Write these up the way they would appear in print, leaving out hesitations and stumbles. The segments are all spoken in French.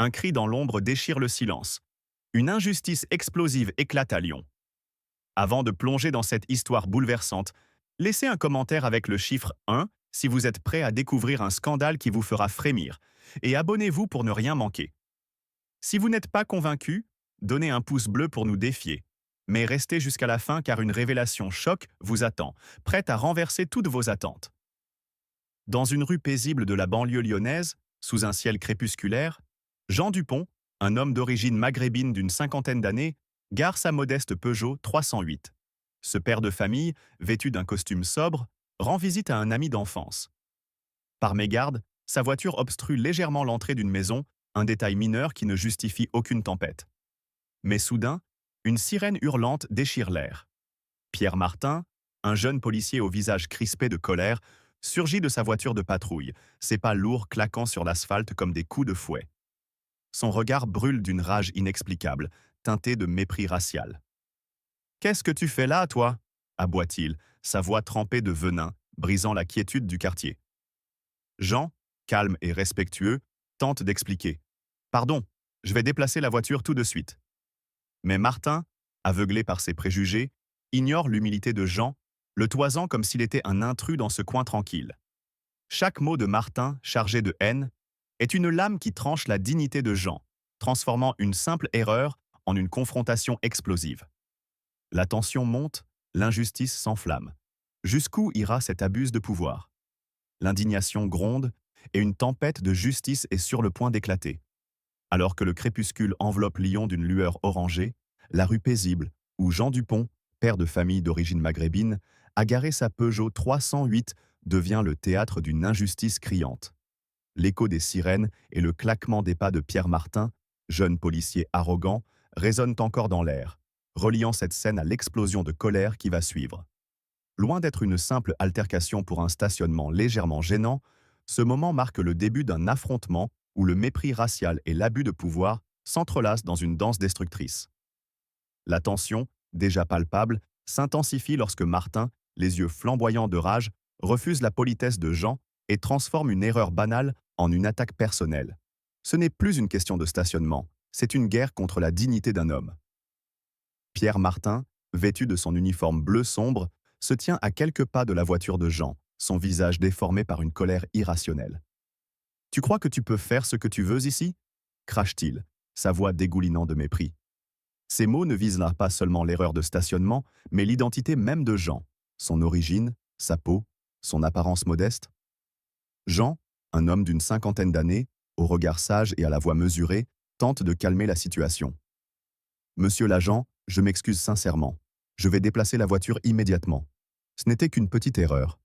Un cri dans l'ombre déchire le silence. Une injustice explosive éclate à Lyon. Avant de plonger dans cette histoire bouleversante, laissez un commentaire avec le chiffre 1 si vous êtes prêt à découvrir un scandale qui vous fera frémir, et abonnez-vous pour ne rien manquer. Si vous n'êtes pas convaincu, donnez un pouce bleu pour nous défier. Mais restez jusqu'à la fin car une révélation choc vous attend, prête à renverser toutes vos attentes. Dans une rue paisible de la banlieue lyonnaise, sous un ciel crépusculaire, Jean Dupont, un homme d'origine maghrébine d'une cinquantaine d'années, gare sa modeste Peugeot 308. Ce père de famille, vêtu d'un costume sobre, rend visite à un ami d'enfance. Par mégarde, sa voiture obstrue légèrement l'entrée d'une maison, un détail mineur qui ne justifie aucune tempête. Mais soudain, une sirène hurlante déchire l'air. Pierre Martin, un jeune policier au visage crispé de colère, surgit de sa voiture de patrouille, ses pas lourds claquant sur l'asphalte comme des coups de fouet. Son regard brûle d'une rage inexplicable, teintée de mépris racial. « Qu'est-ce que tu fais là, toi » aboie-t-il, sa voix trempée de venin, brisant la quiétude du quartier. Jean, calme et respectueux, tente d'expliquer. « Pardon, je vais déplacer la voiture tout de suite. » Mais Martin, aveuglé par ses préjugés, ignore l'humilité de Jean, le toisant comme s'il était un intrus dans ce coin tranquille. Chaque mot de Martin, chargé de haine, est une lame qui tranche la dignité de Jean, transformant une simple erreur en une confrontation explosive. La tension monte, l'injustice s'enflamme. Jusqu'où ira cet abus de pouvoir? L'indignation gronde et une tempête de justice est sur le point d'éclater. Alors que le crépuscule enveloppe Lyon d'une lueur orangée, la rue paisible, où Jean Dupont, père de famille d'origine maghrébine, a garé sa Peugeot 308, devient le théâtre d'une injustice criante. L'écho des sirènes et le claquement des pas de Pierre Martin, jeune policier arrogant, résonnent encore dans l'air, reliant cette scène à l'explosion de colère qui va suivre. Loin d'être une simple altercation pour un stationnement légèrement gênant, ce moment marque le début d'un affrontement où le mépris racial et l'abus de pouvoir s'entrelacent dans une danse destructrice. La tension, déjà palpable, s'intensifie lorsque Martin, les yeux flamboyants de rage, refuse la politesse de Jean et transforme une erreur banale en une attaque personnelle. Ce n'est plus une question de stationnement, c'est une guerre contre la dignité d'un homme. Pierre Martin, vêtu de son uniforme bleu sombre, se tient à quelques pas de la voiture de Jean, son visage déformé par une colère irrationnelle. « Tu crois que tu peux faire ce que tu veux ici » crache-t-il, sa voix dégoulinant de mépris. Ces mots ne visent là pas seulement l'erreur de stationnement, mais l'identité même de Jean, son origine, sa peau, son apparence modeste. Jean, un homme d'une cinquantaine d'années, au regard sage et à la voix mesurée, tente de calmer la situation. « Monsieur l'agent, je m'excuse sincèrement. Je vais déplacer la voiture immédiatement. Ce n'était qu'une petite erreur. »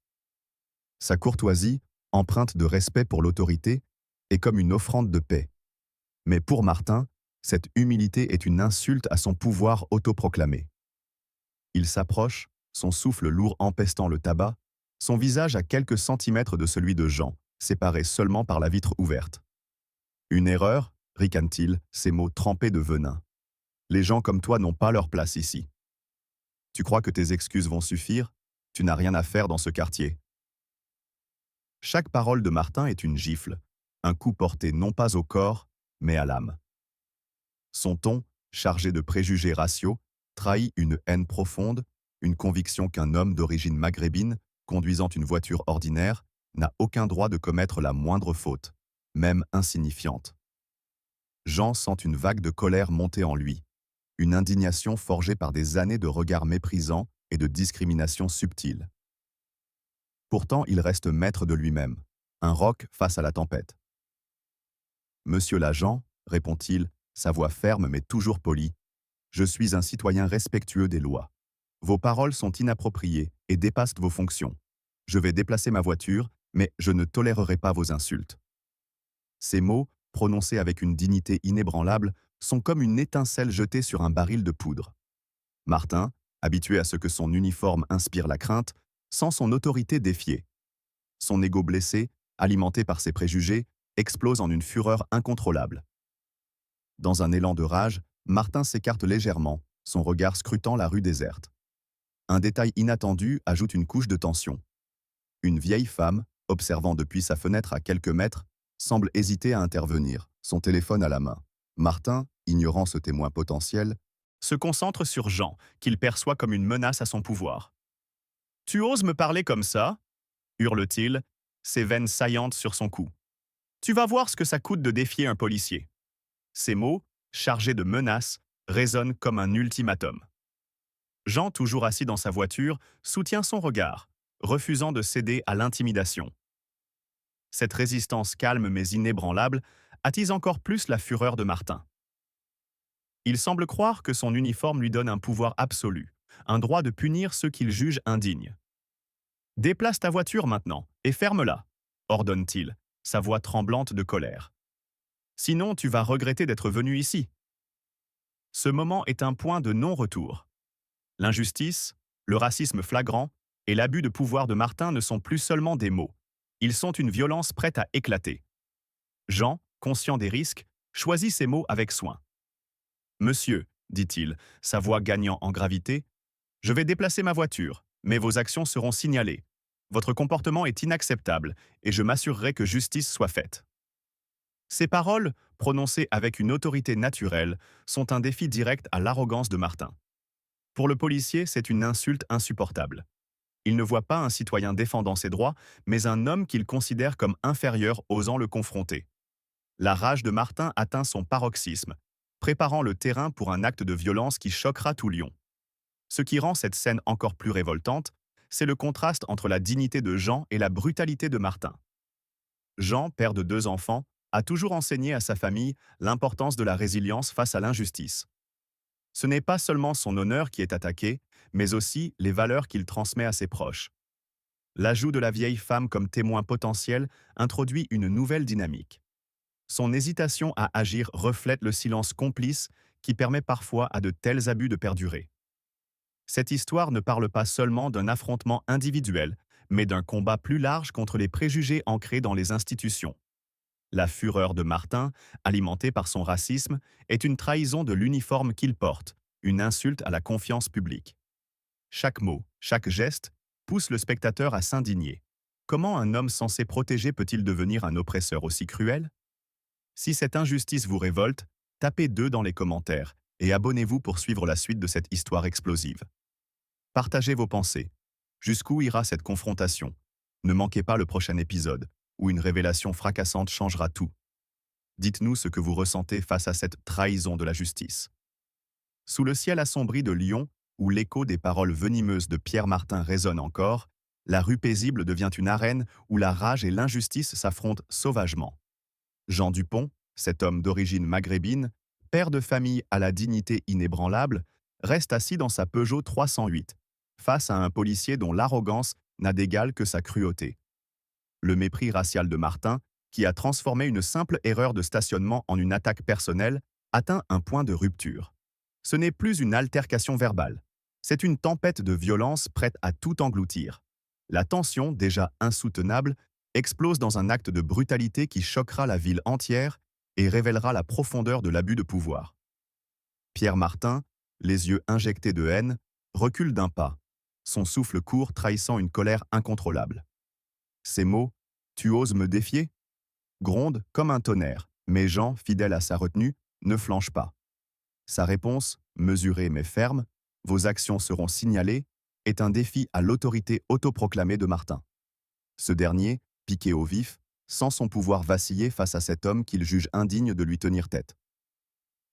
Sa courtoisie, empreinte de respect pour l'autorité, est comme une offrande de paix. Mais pour Martin, cette humilité est une insulte à son pouvoir autoproclamé. Il s'approche, son souffle lourd empestant le tabac, son visage à quelques centimètres de celui de Jean, séparé seulement par la vitre ouverte. « Une erreur » ricane-t-il, ses mots trempés de venin. « Les gens comme toi n'ont pas leur place ici. Tu crois que tes excuses vont suffire? Tu n'as rien à faire dans ce quartier. » Chaque parole de Martin est une gifle, un coup porté non pas au corps, mais à l'âme. Son ton, chargé de préjugés raciaux, trahit une haine profonde, une conviction qu'un homme d'origine maghrébine, conduisant une voiture ordinaire, n'a aucun droit de commettre la moindre faute, même insignifiante. Jean sent une vague de colère monter en lui, une indignation forgée par des années de regards méprisants et de discrimination subtile. Pourtant, il reste maître de lui-même, un roc face à la tempête. « Monsieur l'agent, répond-il, sa voix ferme mais toujours polie, je suis un citoyen respectueux des lois. Vos paroles sont inappropriées et dépassent vos fonctions. Je vais déplacer ma voiture, mais je ne tolérerai pas vos insultes. » Ces mots, prononcés avec une dignité inébranlable, sont comme une étincelle jetée sur un baril de poudre. Martin, habitué à ce que son uniforme inspire la crainte, sent son autorité défiée. Son ego blessé, alimenté par ses préjugés, explose en une fureur incontrôlable. Dans un élan de rage, Martin s'écarte légèrement, son regard scrutant la rue déserte. Un détail inattendu ajoute une couche de tension. Une vieille femme, observant depuis sa fenêtre à quelques mètres, semble hésiter à intervenir, son téléphone à la main. Martin, ignorant ce témoin potentiel, Se concentre sur Jean, qu'il perçoit comme une menace à son pouvoir. Tu oses me parler comme ça hurle-t-il, ses veines saillantes sur son cou. Tu vas voir ce que ça coûte de défier un policier. Ces mots, chargés de menaces, résonnent comme un ultimatum. Jean, toujours assis dans sa voiture, soutient son regard, refusant de céder à l'intimidation. Cette résistance calme mais inébranlable attise encore plus la fureur de Martin. Il semble croire que son uniforme lui donne un pouvoir absolu, un droit de punir ceux qu'il juge indignes. Déplace ta voiture maintenant et ferme-la, ordonne-t-il, sa voix tremblante de colère. Sinon, tu vas regretter d'être venu ici. Ce moment est un point de non-retour. L'injustice, le racisme flagrant et l'abus de pouvoir de Martin ne sont plus seulement des mots. Ils sont une violence prête à éclater. Jean, conscient des risques, choisit ses mots avec soin. Monsieur, dit-il, sa voix gagnant en gravité, je vais déplacer ma voiture, mais vos actions seront signalées. Votre comportement est inacceptable et je m'assurerai que justice soit faite. Ces paroles, prononcées avec une autorité naturelle, sont un défi direct à l'arrogance de Martin. Pour le policier, c'est une insulte insupportable. Il ne voit pas un citoyen défendant ses droits, mais un homme qu'il considère comme inférieur osant le confronter. La rage de Martin atteint son paroxysme, préparant le terrain pour un acte de violence qui choquera tout Lyon. Ce qui rend cette scène encore plus révoltante, c'est le contraste entre la dignité de Jean et la brutalité de Martin. Jean, père de 2 enfants, a toujours enseigné à sa famille l'importance de la résilience face à l'injustice. Ce n'est pas seulement son honneur qui est attaqué, mais aussi les valeurs qu'il transmet à ses proches. L'ajout de la vieille femme comme témoin potentiel introduit une nouvelle dynamique. Son hésitation à agir reflète le silence complice qui permet parfois à de tels abus de perdurer. Cette histoire ne parle pas seulement d'un affrontement individuel, mais d'un combat plus large contre les préjugés ancrés dans les institutions. La fureur de Martin, alimentée par son racisme, est une trahison de l'uniforme qu'il porte, une insulte à la confiance publique. Chaque mot, chaque geste, pousse le spectateur à s'indigner. Comment un homme censé protéger peut-il devenir un oppresseur aussi cruel? Si cette injustice vous révolte, tapez 2 dans les commentaires et abonnez-vous pour suivre la suite de cette histoire explosive. Partagez vos pensées. Jusqu'où ira cette confrontation? Ne manquez pas le prochain épisode, où une révélation fracassante changera tout. Dites-nous ce que vous ressentez face à cette trahison de la justice. Sous le ciel assombri de Lyon, où l'écho des paroles venimeuses de Pierre Martin résonne encore, la rue paisible devient une arène où la rage et l'injustice s'affrontent sauvagement. Jean Dupont, cet homme d'origine maghrébine, père de famille à la dignité inébranlable, reste assis dans sa Peugeot 308, face à un policier dont l'arrogance n'a d'égal que sa cruauté. Le mépris racial de Martin, qui a transformé une simple erreur de stationnement en une attaque personnelle, atteint un point de rupture. Ce n'est plus une altercation verbale. C'est une tempête de violence prête à tout engloutir. La tension, déjà insoutenable, explose dans un acte de brutalité qui choquera la ville entière et révélera la profondeur de l'abus de pouvoir. Pierre Martin, les yeux injectés de haine, recule d'un pas, son souffle court trahissant une colère incontrôlable. Ces mots « Tu oses me défier ?» grondent comme un tonnerre, mais Jean, fidèle à sa retenue, ne flanche pas. Sa réponse, mesurée mais ferme, « Vos actions seront signalées », est un défi à l'autorité autoproclamée de Martin. Ce dernier, piqué au vif, sent son pouvoir vaciller face à cet homme qu'il juge indigne de lui tenir tête.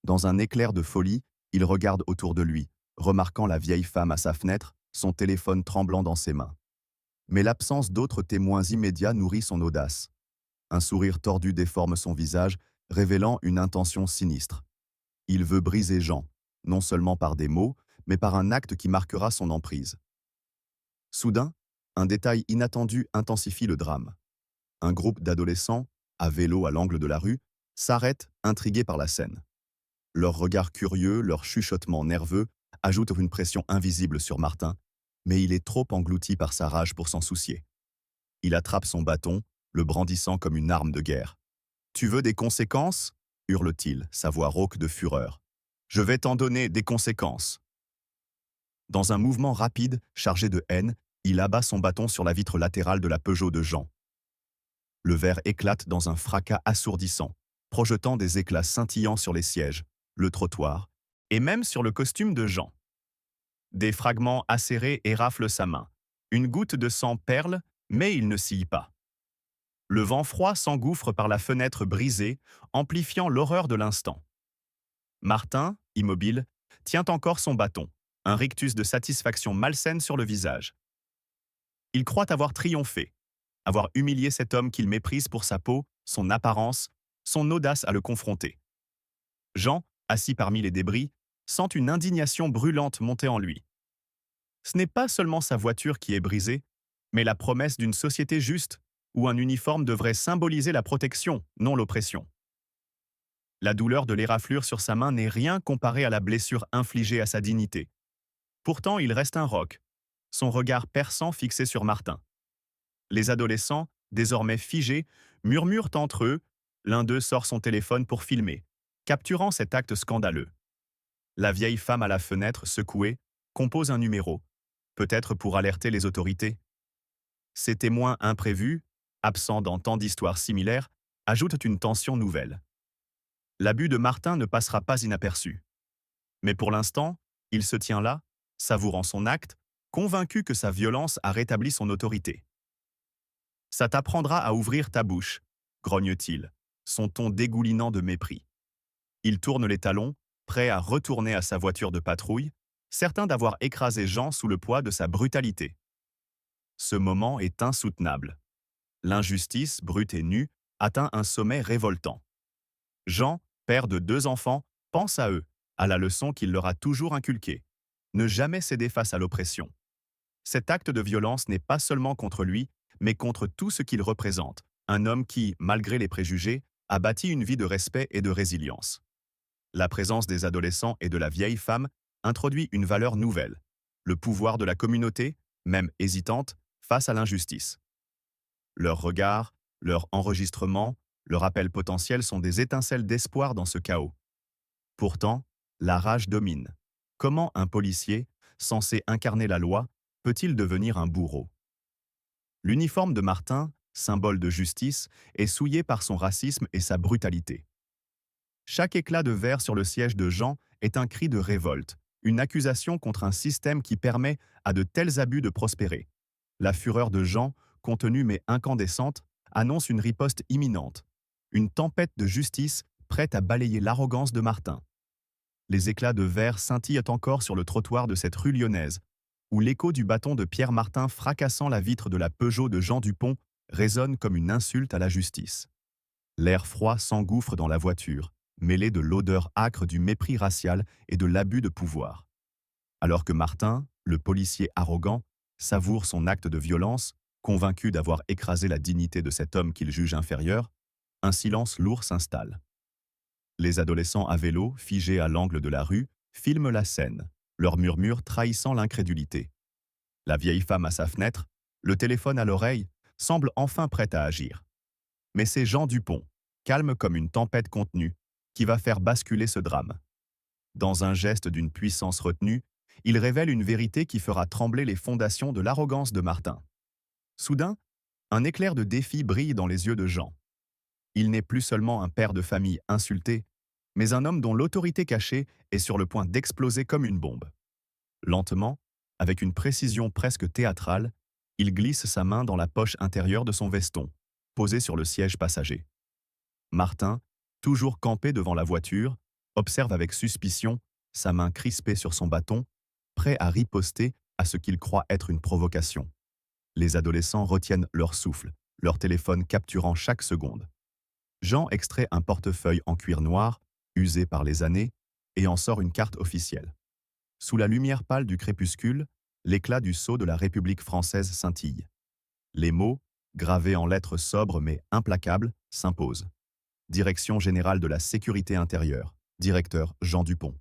Dans un éclair de folie, il regarde autour de lui, remarquant la vieille femme à sa fenêtre, son téléphone tremblant dans ses mains. Mais l'absence d'autres témoins immédiats nourrit son audace. Un sourire tordu déforme son visage, révélant une intention sinistre. Il veut briser Jean, non seulement par des mots, mais par un acte qui marquera son emprise. Soudain, un détail inattendu intensifie le drame. Un groupe d'adolescents, à vélo à l'angle de la rue, s'arrête, intrigués par la scène. Leurs regards curieux, leurs chuchotements nerveux ajoutent une pression invisible sur Martin, mais il est trop englouti par sa rage pour s'en soucier. Il attrape son bâton, le brandissant comme une arme de guerre. « Tu veux des conséquences ?» hurle-t-il, sa voix rauque de fureur. « Je vais t'en donner des conséquences !» Dans un mouvement rapide, chargé de haine, il abat son bâton sur la vitre latérale de la Peugeot de Jean. Le verre éclate dans un fracas assourdissant, projetant des éclats scintillants sur les sièges, le trottoir, et même sur le costume de Jean. Des fragments acérés éraflent sa main. Une goutte de sang perle, mais il ne scie pas. Le vent froid s'engouffre par la fenêtre brisée, amplifiant l'horreur de l'instant. Martin, immobile, tient encore son bâton, un rictus de satisfaction malsaine sur le visage. Il croit avoir triomphé, avoir humilié cet homme qu'il méprise pour sa peau, son apparence, son audace à le confronter. Jean, assis parmi les débris, sent une indignation brûlante monter en lui. Ce n'est pas seulement sa voiture qui est brisée, mais la promesse d'une société juste, où un uniforme devrait symboliser la protection, non l'oppression. La douleur de l'éraflure sur sa main n'est rien comparée à la blessure infligée à sa dignité. Pourtant, il reste un roc, son regard perçant fixé sur Martin. Les adolescents, désormais figés, murmurent entre eux, l'un d'eux sort son téléphone pour filmer, capturant cet acte scandaleux. La vieille femme à la fenêtre, secouée, compose un numéro, peut-être pour alerter les autorités. Ces témoins imprévus, absents dans tant d'histoires similaires, ajoutent une tension nouvelle. L'abus de Martin ne passera pas inaperçu. Mais pour l'instant, il se tient là, savourant son acte, convaincu que sa violence a rétabli son autorité. « Ça t'apprendra à ouvrir ta bouche », grogne-t-il, son ton dégoulinant de mépris. Il tourne les talons, prêt à retourner à sa voiture de patrouille, certain d'avoir écrasé Jean sous le poids de sa brutalité. Ce moment est insoutenable. L'injustice, brute et nue, atteint un sommet révoltant. Jean, père de 2 enfants, pense à eux, à la leçon qu'il leur a toujours inculquée. Ne jamais céder face à l'oppression. Cet acte de violence n'est pas seulement contre lui, mais contre tout ce qu'il représente, un homme qui, malgré les préjugés, a bâti une vie de respect et de résilience. La présence des adolescents et de la vieille femme introduit une valeur nouvelle, le pouvoir de la communauté, même hésitante, face à l'injustice. Leurs regards, leurs enregistrements, leurs appels potentiels sont des étincelles d'espoir dans ce chaos. Pourtant, la rage domine. Comment un policier, censé incarner la loi, peut-il devenir un bourreau? L'uniforme de Martin, symbole de justice, est souillé par son racisme et sa brutalité. Chaque éclat de verre sur le siège de Jean est un cri de révolte, une accusation contre un système qui permet à de tels abus de prospérer. La fureur de Jean, contenue mais incandescente, annonce une riposte imminente, une tempête de justice prête à balayer l'arrogance de Martin. Les éclats de verre scintillent encore sur le trottoir de cette rue lyonnaise, où l'écho du bâton de Pierre Martin fracassant la vitre de la Peugeot de Jean Dupont résonne comme une insulte à la justice. L'air froid s'engouffre dans la voiture, mêlé de l'odeur âcre du mépris racial et de l'abus de pouvoir. Alors que Martin, le policier arrogant, savoure son acte de violence, convaincu d'avoir écrasé la dignité de cet homme qu'il juge inférieur, un silence lourd s'installe. Les adolescents à vélo, figés à l'angle de la rue, filment la scène, leurs murmures trahissant l'incrédulité. La vieille femme à sa fenêtre, le téléphone à l'oreille, semble enfin prête à agir. Mais c'est Jean Dupont, calme comme une tempête contenue, qui va faire basculer ce drame. Dans un geste d'une puissance retenue, il révèle une vérité qui fera trembler les fondations de l'arrogance de Martin. Soudain, un éclair de défi brille dans les yeux de Jean. Il n'est plus seulement un père de famille insulté, mais un homme dont l'autorité cachée est sur le point d'exploser comme une bombe. Lentement, avec une précision presque théâtrale, il glisse sa main dans la poche intérieure de son veston, posé sur le siège passager. Martin, toujours campé devant la voiture, observe avec suspicion, sa main crispée sur son bâton, prêt à riposter à ce qu'il croit être une provocation. Les adolescents retiennent leur souffle, leur téléphone capturant chaque seconde. Jean extrait un portefeuille en cuir noir, usé par les années, et en sort une carte officielle. Sous la lumière pâle du crépuscule, l'éclat du sceau de la République française scintille. Les mots, gravés en lettres sobres mais implacables, s'imposent. Direction générale de la sécurité intérieure, directeur Jean Dupont.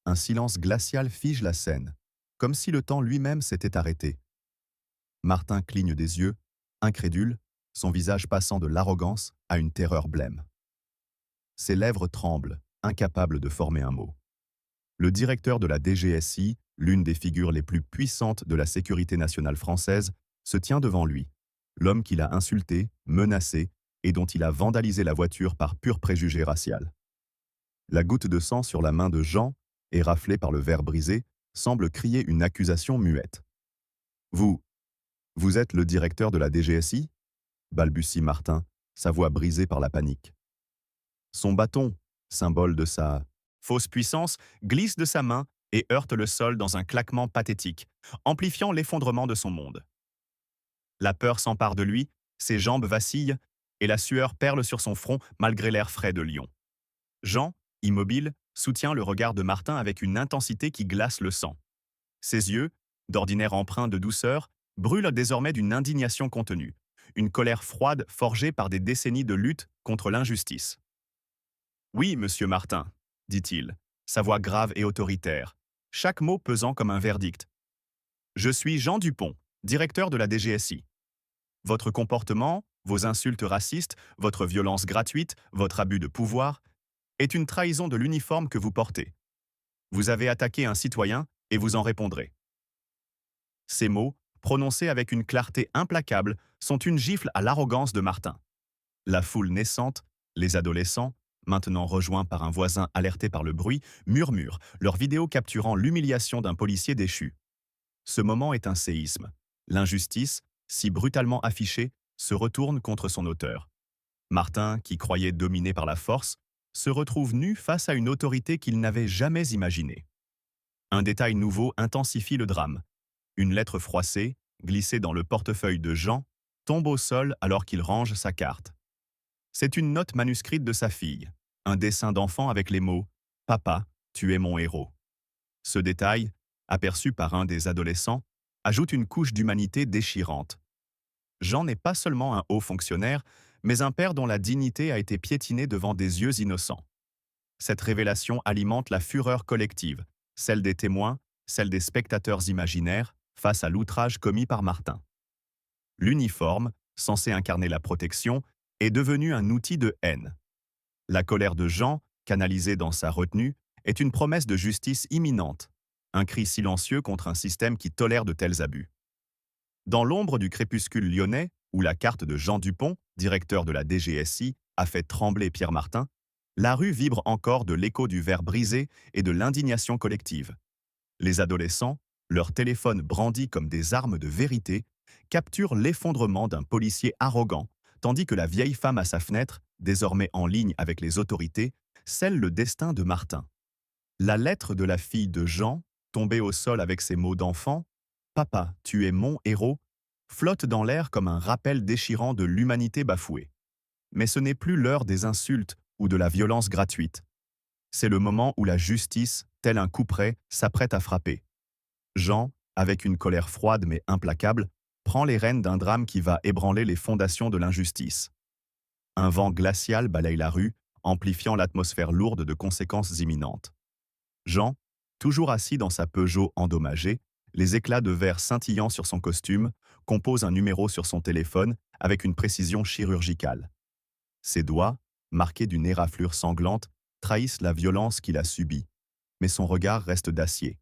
Un silence glacial fige la scène, comme si le temps lui-même s'était arrêté. Martin cligne des yeux, incrédule, son visage passant de l'arrogance à une terreur blême. Ses lèvres tremblent, incapables de former un mot. Le directeur de la DGSI, l'une des figures les plus puissantes de la sécurité nationale française, se tient devant lui, l'homme qu'il a insulté, menacé, et dont il a vandalisé la voiture par pur préjugé racial. La goutte de sang sur la main de Jean, éraflée par le verre brisé, semble crier une accusation muette. Vous êtes le directeur de la DGSI » balbutie Martin, sa voix brisée par la panique. Son bâton, symbole de sa Fausse puissance glisse de sa main et heurte le sol dans un claquement pathétique, amplifiant l'effondrement de son monde. La peur s'empare de lui, ses jambes vacillent et la sueur perle sur son front malgré l'air frais de Lyon. Jean, immobile, soutient le regard de Martin avec une intensité qui glace le sang. Ses yeux, d'ordinaire empreints de douceur, brûlent désormais d'une indignation contenue, une colère froide forgée par des décennies de lutte contre l'injustice. « Oui, monsieur Martin », dit-il, sa voix grave et autoritaire, chaque mot pesant comme un verdict. « Je suis Jean Dupont, directeur de la DGSI. Votre comportement, vos insultes racistes, votre violence gratuite, votre abus de pouvoir est une trahison de l'uniforme que vous portez. Vous avez attaqué un citoyen et vous en répondrez. » Ces mots, prononcés avec une clarté implacable, sont une gifle à l'arrogance de Martin. La foule naissante, les adolescents, maintenant rejoints par un voisin alerté par le bruit, murmurent, leur vidéo capturant l'humiliation d'un policier déchu. Ce moment est un séisme. L'injustice, si brutalement affichée, se retourne contre son auteur. Martin, qui croyait dominé par la force, se retrouve nu face à une autorité qu'il n'avait jamais imaginée. Un détail nouveau intensifie le drame. Une lettre froissée, glissée dans le portefeuille de Jean, tombe au sol alors qu'il range sa carte. C'est une note manuscrite de sa fille, un dessin d'enfant avec les mots « Papa, tu es mon héros ». Ce détail, aperçu par un des adolescents, ajoute une couche d'humanité déchirante. Jean n'est pas seulement un haut fonctionnaire, mais un père dont la dignité a été piétinée devant des yeux innocents. Cette révélation alimente la fureur collective, celle des témoins, celle des spectateurs imaginaires, face à l'outrage commis par Martin. L'uniforme, censé incarner la protection, est devenu un outil de haine. La colère de Jean, canalisée dans sa retenue, est une promesse de justice imminente, un cri silencieux contre un système qui tolère de tels abus. Dans l'ombre du crépuscule lyonnais, où la carte de Jean Dupont, directeur de la DGSI, a fait trembler Pierre Martin, la rue vibre encore de l'écho du verre brisé et de l'indignation collective. Les adolescents, leurs téléphones brandis comme des armes de vérité, capturent l'effondrement d'un policier arrogant, tandis que la vieille femme à sa fenêtre, désormais en ligne avec les autorités, scelle le destin de Martin. La lettre de la fille de Jean, tombée au sol avec ses mots d'enfant, « Papa, tu es mon héros », flotte dans l'air comme un rappel déchirant de l'humanité bafouée. Mais ce n'est plus l'heure des insultes ou de la violence gratuite. C'est le moment où la justice, tel un couperet, s'apprête à frapper. Jean, avec une colère froide mais implacable, prend les rênes d'un drame qui va ébranler les fondations de l'injustice. Un vent glacial balaye la rue, amplifiant l'atmosphère lourde de conséquences imminentes. Jean, toujours assis dans sa Peugeot endommagée, les éclats de verre scintillant sur son costume, compose un numéro sur son téléphone avec une précision chirurgicale. Ses doigts, marqués d'une éraflure sanglante, trahissent la violence qu'il a subie, mais son regard reste d'acier.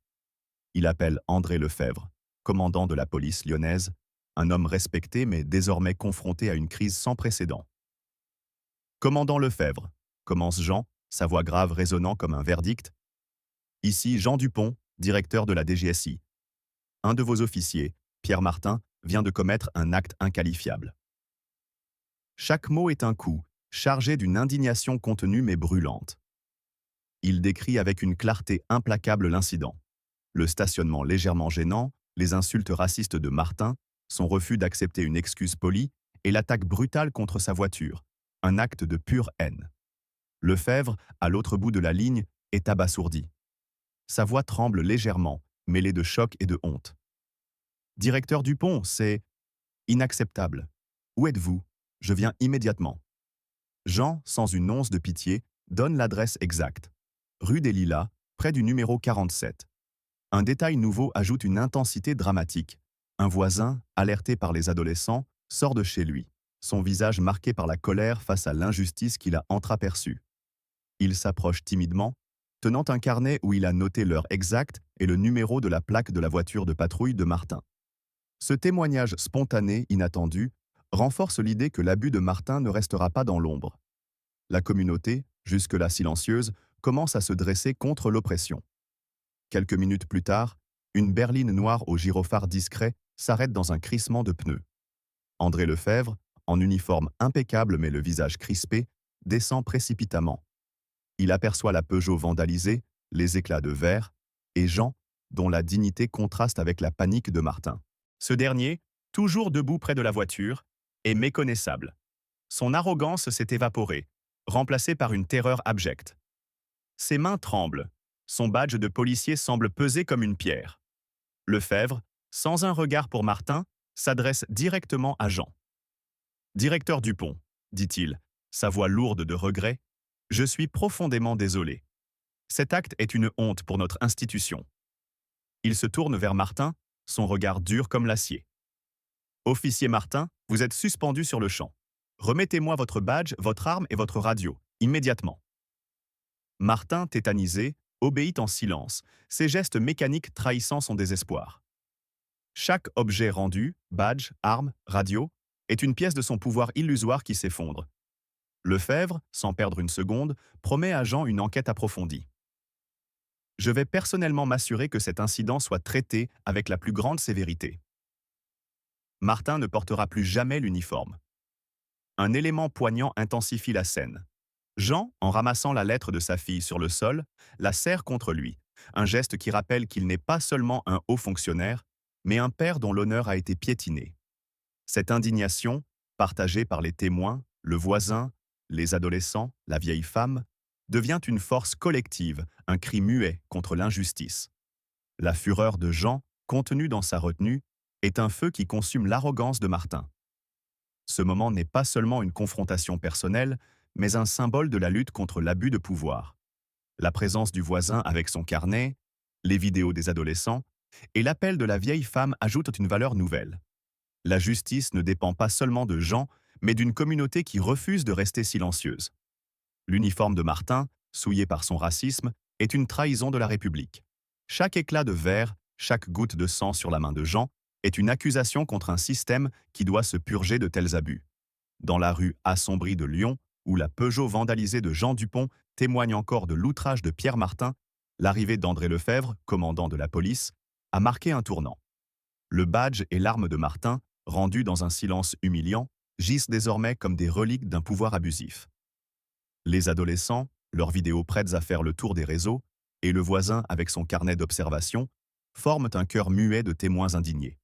Il appelle André Lefebvre, commandant de la police lyonnaise, un homme respecté mais désormais confronté à une crise sans précédent. « Commandant Lefebvre », commence Jean, sa voix grave résonnant comme un verdict. « Ici Jean Dupont, directeur de la DGSI. Un de vos officiers, Pierre Martin, vient de commettre un acte inqualifiable. » Chaque mot est un coup, chargé d'une indignation contenue mais brûlante. Il décrit avec une clarté implacable l'incident. Le stationnement légèrement gênant, les insultes racistes de Martin, son refus d'accepter une excuse polie et l'attaque brutale contre sa voiture, un acte de pure haine. Lefebvre, à l'autre bout de la ligne, est abasourdi. Sa voix tremble légèrement, mêlée de choc et de honte. « Directeur Dupont, c'est inacceptable. Où êtes-vous? Je viens immédiatement. » Jean, sans une once de pitié, donne l'adresse exacte. Rue des Lilas, près du numéro 47. Un détail nouveau ajoute une intensité dramatique. Un voisin, alerté par les adolescents, sort de chez lui, son visage marqué par la colère face à l'injustice qu'il a entreaperçue. Il s'approche timidement, tenant un carnet où il a noté l'heure exacte et le numéro de la plaque de la voiture de patrouille de Martin. Ce témoignage spontané, inattendu, renforce l'idée que l'abus de Martin ne restera pas dans l'ombre. La communauté, jusque-là silencieuse, commence à se dresser contre l'oppression. Quelques minutes plus tard, une berline noire au gyrophare discret s'arrête dans un crissement de pneus. André Lefebvre, en uniforme impeccable mais le visage crispé, descend précipitamment. Il aperçoit la Peugeot vandalisée, les éclats de verre, et Jean, dont la dignité contraste avec la panique de Martin. Ce dernier, toujours debout près de la voiture, est méconnaissable. Son arrogance s'est évaporée, remplacée par une terreur abjecte. Ses mains tremblent. Son badge de policier semble peser comme une pierre. Lefebvre, sans un regard pour Martin, s'adresse directement à Jean. « Directeur Dupont, dit-il, sa voix lourde de regret, je suis profondément désolé. Cet acte est une honte pour notre institution. » Il se tourne vers Martin, son regard dur comme l'acier. « Officier Martin, vous êtes suspendu sur le champ. Remettez-moi votre badge, votre arme et votre radio, immédiatement. » Martin, tétanisé, obéit en silence, ses gestes mécaniques trahissant son désespoir. Chaque objet rendu, badge, arme, radio, est une pièce de son pouvoir illusoire qui s'effondre. Lefebvre, sans perdre une seconde, promet à Jean une enquête approfondie. « Je vais personnellement m'assurer que cet incident soit traité avec la plus grande sévérité. » Martin ne portera plus jamais l'uniforme. Un élément poignant intensifie la scène. Jean, en ramassant la lettre de sa fille sur le sol, la serre contre lui, un geste qui rappelle qu'il n'est pas seulement un haut fonctionnaire, mais un père dont l'honneur a été piétiné. Cette indignation, partagée par les témoins, le voisin, les adolescents, la vieille femme, devient une force collective, un cri muet contre l'injustice. La fureur de Jean, contenue dans sa retenue, est un feu qui consume l'arrogance de Martin. Ce moment n'est pas seulement une confrontation personnelle, mais un symbole de la lutte contre l'abus de pouvoir. La présence du voisin avec son carnet, les vidéos des adolescents et l'appel de la vieille femme ajoutent une valeur nouvelle. La justice ne dépend pas seulement de Jean, mais d'une communauté qui refuse de rester silencieuse. L'uniforme de Martin, souillé par son racisme, est une trahison de la République. Chaque éclat de verre, chaque goutte de sang sur la main de Jean est une accusation contre un système qui doit se purger de tels abus. Dans la rue assombrie de Lyon, où la Peugeot vandalisée de Jean Dupont témoigne encore de l'outrage de Pierre Martin, l'arrivée d'André Lefebvre, commandant de la police, a marqué un tournant. Le badge et l'arme de Martin, rendus dans un silence humiliant, gisent désormais comme des reliques d'un pouvoir abusif. Les adolescents, leurs vidéos prêtes à faire le tour des réseaux, et le voisin avec son carnet d'observation, forment un cœur muet de témoins indignés.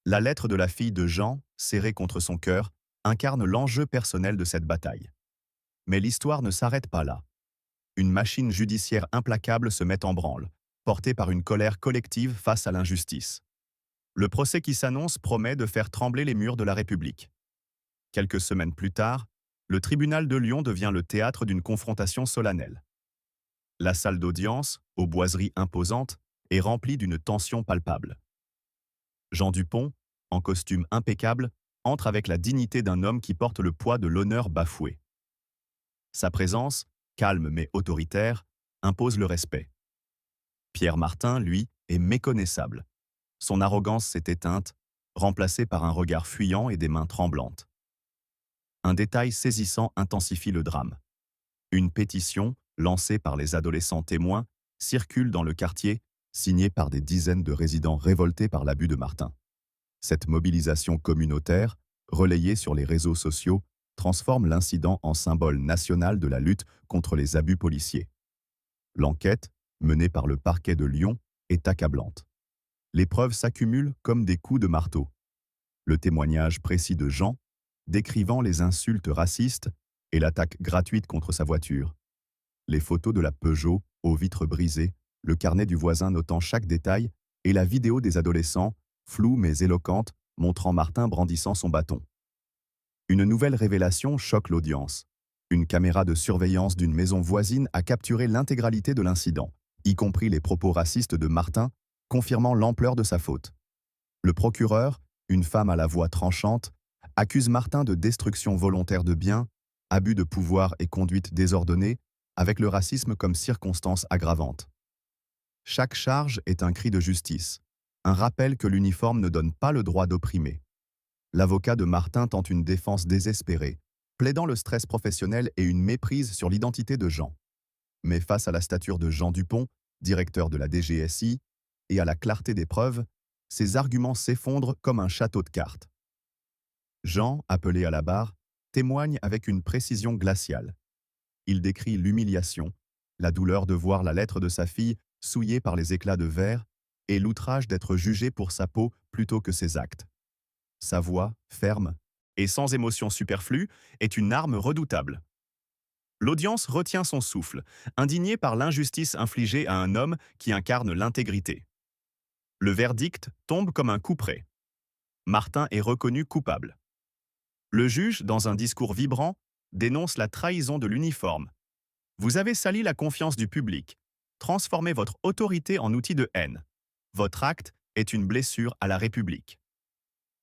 La lettre de la fille de Jean, serrée contre son cœur, incarne l'enjeu personnel de cette bataille. Mais l'histoire ne s'arrête pas là. Une machine judiciaire implacable se met en branle, portée par une colère collective face à l'injustice. Le procès qui s'annonce promet de faire trembler les murs de la République. Quelques semaines plus tard, le tribunal de Lyon devient le théâtre d'une confrontation solennelle. La salle d'audience, aux boiseries imposantes, est remplie d'une tension palpable. Jean Dupont, en costume impeccable, entre avec la dignité d'un homme qui porte le poids de l'honneur bafoué. Sa présence, calme mais autoritaire, impose le respect. Pierre Martin, lui, est méconnaissable. Son arrogance s'est éteinte, remplacée par un regard fuyant et des mains tremblantes. Un détail saisissant intensifie le drame. Une pétition, lancée par les adolescents témoins, circule dans le quartier, signée par des dizaines de résidents révoltés par l'abus de Martin. Cette mobilisation communautaire, relayée sur les réseaux sociaux, transforme l'incident en symbole national de la lutte contre les abus policiers. L'enquête, menée par le parquet de Lyon, est accablante. Les preuves s'accumulent comme des coups de marteau. Le témoignage précis de Jean, décrivant les insultes racistes et l'attaque gratuite contre sa voiture. Les photos de la Peugeot, aux vitres brisées, le carnet du voisin notant chaque détail et la vidéo des adolescents, floue mais éloquente, montrant Martin brandissant son bâton. Une nouvelle révélation choque l'audience. Une caméra de surveillance d'une maison voisine a capturé l'intégralité de l'incident, y compris les propos racistes de Martin, confirmant l'ampleur de sa faute. Le procureur, une femme à la voix tranchante, accuse Martin de destruction volontaire de biens, abus de pouvoir et conduite désordonnée, avec le racisme comme circonstance aggravante. Chaque charge est un cri de justice, un rappel que l'uniforme ne donne pas le droit d'opprimer. L'avocat de Martin tente une défense désespérée, plaidant le stress professionnel et une méprise sur l'identité de Jean. Mais face à la stature de Jean Dupont, directeur de la DGSI, et à la clarté des preuves, ses arguments s'effondrent comme un château de cartes. Jean, appelé à la barre, témoigne avec une précision glaciale. Il décrit l'humiliation, la douleur de voir la lettre de sa fille souillée par les éclats de verre et l'outrage d'être jugé pour sa peau plutôt que ses actes. Sa voix, ferme et sans émotion superflue, est une arme redoutable. L'audience retient son souffle, indignée par l'injustice infligée à un homme qui incarne l'intégrité. Le verdict tombe comme un coup près. Martin est reconnu coupable. Le juge, dans un discours vibrant, dénonce la trahison de l'uniforme. Vous avez sali la confiance du public, transformé votre autorité en outil de haine. Votre acte est une blessure à la République.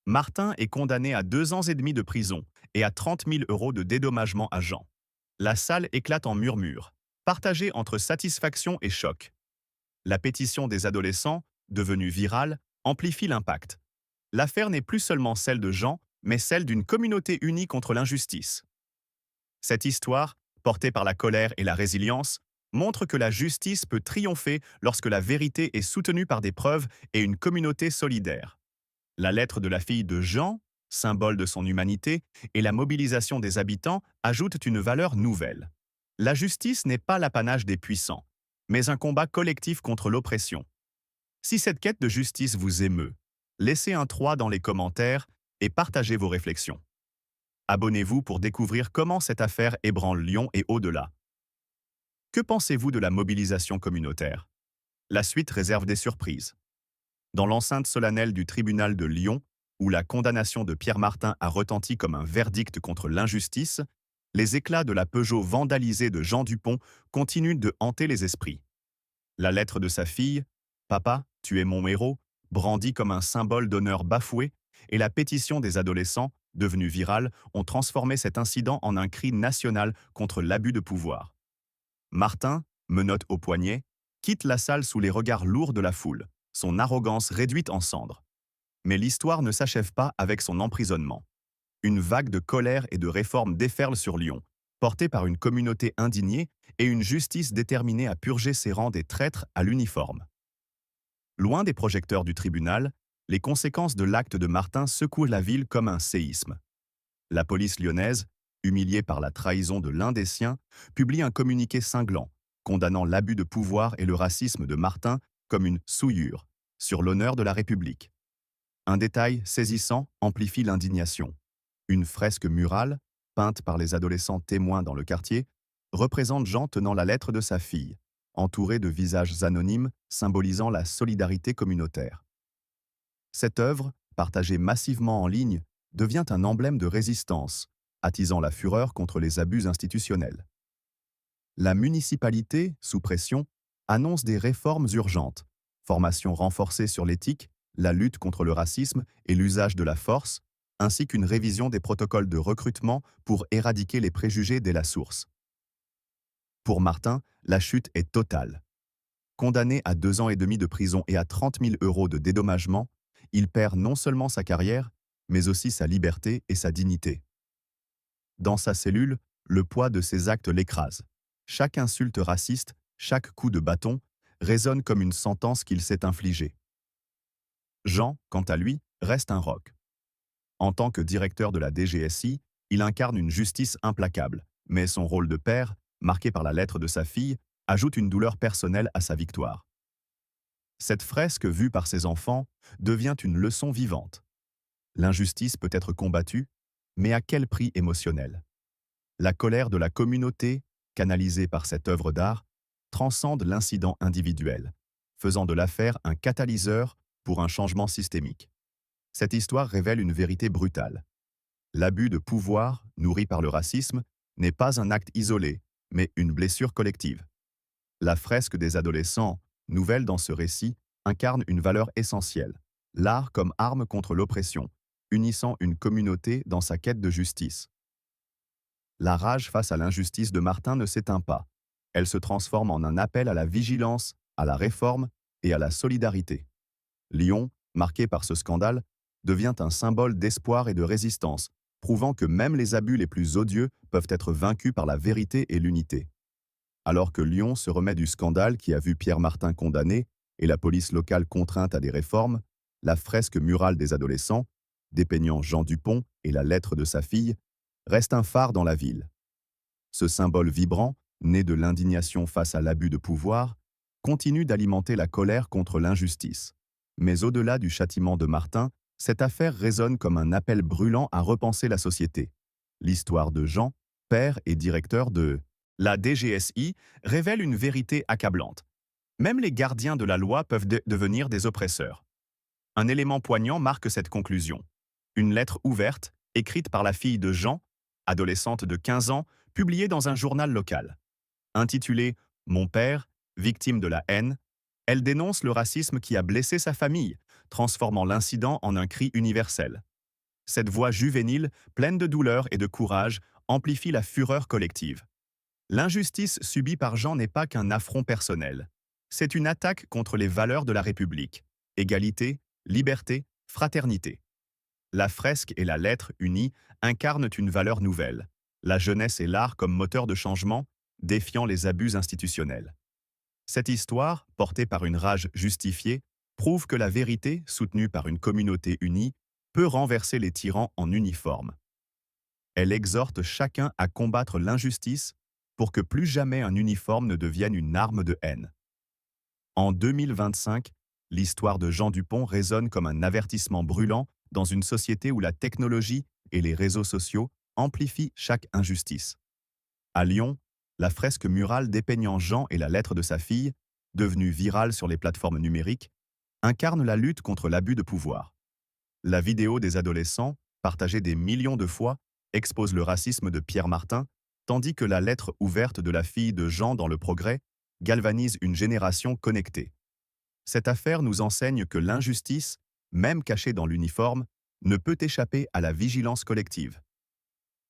Martin est condamné à 2 ans et demi de prison et à 30 000 € de dédommagement à Jean. La salle éclate en murmures, partagée entre satisfaction et choc. La pétition des adolescents, devenue virale, amplifie l'impact. L'affaire n'est plus seulement celle de Jean, mais celle d'une communauté unie contre l'injustice. Cette histoire, portée par la colère et la résilience, montre que la justice peut triompher lorsque la vérité est soutenue par des preuves et une communauté solidaire. La lettre de la fille de Jean, symbole de son humanité, et la mobilisation des habitants ajoutent une valeur nouvelle. La justice n'est pas l'apanage des puissants, mais un combat collectif contre l'oppression. Si cette quête de justice vous émeut, laissez un 3 dans les commentaires et partagez vos réflexions. Abonnez-vous pour découvrir comment cette affaire ébranle Lyon et au-delà. Que pensez-vous de la mobilisation communautaire? La suite réserve des surprises. Dans l'enceinte solennelle du tribunal de Lyon, où la condamnation de Pierre Martin a retenti comme un verdict contre l'injustice, les éclats de la Peugeot vandalisée de Jean Dupont continuent de hanter les esprits. La lettre de sa fille, « Papa, tu es mon héros », brandie comme un symbole d'honneur bafoué, et la pétition des adolescents, devenue virale, ont transformé cet incident en un cri national contre l'abus de pouvoir. Martin, menottes au poignet, quitte la salle sous les regards lourds de la foule, son arrogance réduite en cendres. Mais l'histoire ne s'achève pas avec son emprisonnement. Une vague de colère et de réforme déferle sur Lyon, portée par une communauté indignée et une justice déterminée à purger ses rangs des traîtres à l'uniforme. Loin des projecteurs du tribunal, les conséquences de l'acte de Martin secouent la ville comme un séisme. La police lyonnaise, humiliée par la trahison de l'un des siens, publie un communiqué cinglant, condamnant l'abus de pouvoir et le racisme de Martin comme une souillure sur l'honneur de la République. Un détail saisissant amplifie l'indignation. Une fresque murale, peinte par les adolescents témoins dans le quartier, représente Jean tenant la lettre de sa fille, entourée de visages anonymes symbolisant la solidarité communautaire. Cette œuvre, partagée massivement en ligne, devient un emblème de résistance, attisant la fureur contre les abus institutionnels. La municipalité, sous pression, annonce des réformes urgentes, formation renforcée sur l'éthique, la lutte contre le racisme et l'usage de la force, ainsi qu'une révision des protocoles de recrutement pour éradiquer les préjugés dès la source. Pour Martin, la chute est totale. Condamné à 2 ans et demi de prison et à 30 000 € de dédommagement, il perd non seulement sa carrière, mais aussi sa liberté et sa dignité. Dans sa cellule, le poids de ses actes l'écrase. Chaque insulte raciste, chaque coup de bâton, résonne comme une sentence qu'il s'est infligée. Jean, quant à lui, reste un roc. En tant que directeur de la DGSI, il incarne une justice implacable, mais son rôle de père, marqué par la lettre de sa fille, ajoute une douleur personnelle à sa victoire. Cette fresque vue par ses enfants devient une leçon vivante. L'injustice peut être combattue, mais à quel prix émotionnel? La colère de la communauté, canalisée par cette œuvre d'art, transcende l'incident individuel, faisant de l'affaire un catalyseur pour un changement systémique. Cette histoire révèle une vérité brutale. L'abus de pouvoir, nourri par le racisme, n'est pas un acte isolé, mais une blessure collective. La fresque des adolescents, nouvelle dans ce récit, incarne une valeur essentielle, l'art comme arme contre l'oppression, unissant une communauté dans sa quête de justice. La rage face à l'injustice de Martin ne s'éteint pas. Elle se transforme en un appel à la vigilance, à la réforme et à la solidarité. Lyon, marqué par ce scandale, devient un symbole d'espoir et de résistance, prouvant que même les abus les plus odieux peuvent être vaincus par la vérité et l'unité. Alors que Lyon se remet du scandale qui a vu Pierre Martin condamné et la police locale contrainte à des réformes, la fresque murale des adolescents, dépeignant Jean Dupont et la lettre de sa fille, reste un phare dans la ville. Ce symbole vibrant, né de l'indignation face à l'abus de pouvoir, continue d'alimenter la colère contre l'injustice. Mais au-delà du châtiment de Martin, cette affaire résonne comme un appel brûlant à repenser la société. L'histoire de Jean, père et directeur de la DGSI, révèle une vérité accablante. Même les gardiens de la loi peuvent devenir des oppresseurs. Un élément poignant marque cette conclusion. Une lettre ouverte, écrite par la fille de Jean, adolescente de 15 ans, publiée dans un journal local. Intitulée « Mon père, victime de la haine », elle dénonce le racisme qui a blessé sa famille, transformant l'incident en un cri universel. Cette voix juvénile, pleine de douleur et de courage, amplifie la fureur collective. L'injustice subie par Jean n'est pas qu'un affront personnel. C'est une attaque contre les valeurs de la République. Égalité, liberté, fraternité. La fresque et la lettre unies incarnent une valeur nouvelle. La jeunesse et l'art comme moteur de changement, défiant les abus institutionnels. Cette histoire, portée par une rage justifiée, prouve que la vérité, soutenue par une communauté unie, peut renverser les tyrans en uniforme. Elle exhorte chacun à combattre l'injustice pour que plus jamais un uniforme ne devienne une arme de haine. En 2025, l'histoire de Jean Dupont résonne comme un avertissement brûlant dans une société où la technologie et les réseaux sociaux amplifient chaque injustice. À Lyon, la fresque murale dépeignant Jean et la lettre de sa fille, devenue virale sur les plateformes numériques, incarne la lutte contre l'abus de pouvoir. La vidéo des adolescents, partagée des millions de fois, expose le racisme de Pierre Martin, tandis que la lettre ouverte de la fille de Jean dans Le Progrès galvanise une génération connectée. Cette affaire nous enseigne que l'injustice, même cachée dans l'uniforme, ne peut échapper à la vigilance collective.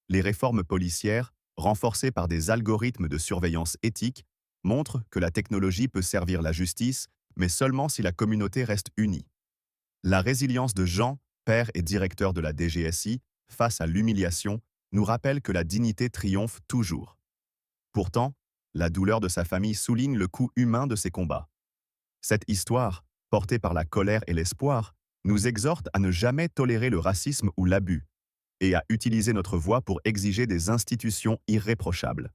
Les réformes policières, renforcées par des algorithmes de surveillance éthique, montrent que la technologie peut servir la justice, mais seulement si la communauté reste unie. La résilience de Jean, père et directeur de la DGSI, face à l'humiliation, nous rappelle que la dignité triomphe toujours. Pourtant, la douleur de sa famille souligne le coût humain de ses combats. Cette histoire, portée par la colère et l'espoir, nous exhorte à ne jamais tolérer le racisme ou l'abus, et à utiliser notre voix pour exiger des institutions irréprochables.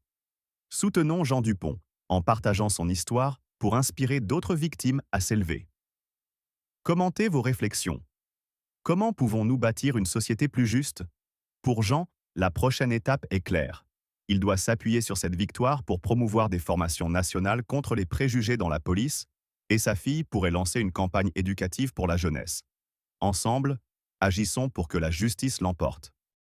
Soutenons Jean Dupont, en partageant son histoire pour inspirer d'autres victimes à s'élever. Commentez vos réflexions. Comment pouvons-nous bâtir une société plus juste? Pour Jean, la prochaine étape est claire. Il doit s'appuyer sur cette victoire pour promouvoir des formations nationales contre les préjugés dans la police, et sa fille pourrait lancer une campagne éducative pour la jeunesse. Ensemble, agissons pour que la justice l'emporte.